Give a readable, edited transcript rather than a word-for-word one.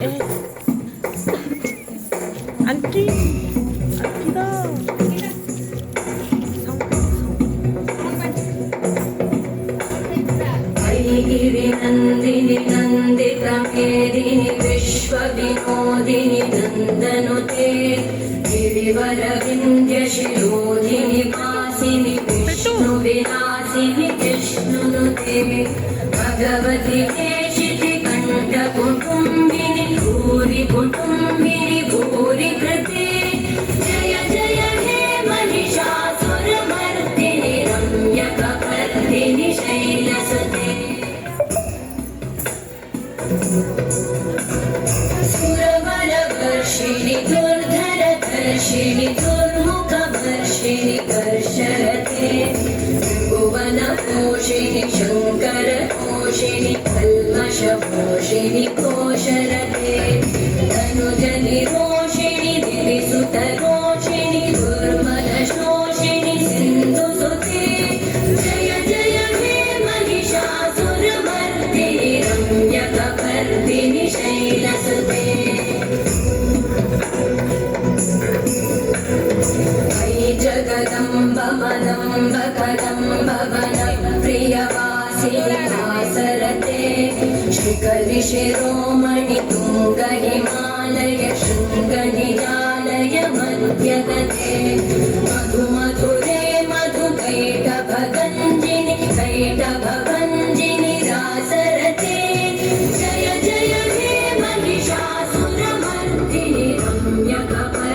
안기 안기다 गिरि नन्दिनि नन्दित मेदिनि विश्वविनोदिनि नन्दनुते गिरिवर विन्ध्य शिरोधिनि वासिनि विष्णुविलासिनि विष्णुनुते भगवति केशिति कण्ठ कुटुम्बिनि भूरि कुटुम्बिनि भूरि कृते जय जय हे महिषासुरमर्दिनि रम्यकपर्दिनि शैलसुते सुरवरवर्षिणि दुर्धरधर्षिणि दुर्मुखवर्षिणि कर्षरते भुवनपोषिणि शङ्करपोषिणि कल्मषपोषिणि कोशरते धनुजनिरोषिणि गिरिसुतरोषिणि दुर्मदशोषिणि सिन्धुसुते जय जय हे महिषासुरमर्दिनि रम्यकपर्दिनि शैलसुते अयि जगदम्ब मदम्ब कदम्ब वनं प्रियवासिनि वासरते श्रीकरिशिरोमणि तुङ्ग हिमालय शृङ्गनिजालय मध्यगते मधु मधुरे मधुकैटभगञ्जिनि कैटभगञ्जिनि रासरते जय जय हे महिषासुरमर्दिनि रम्यकपर्दिनि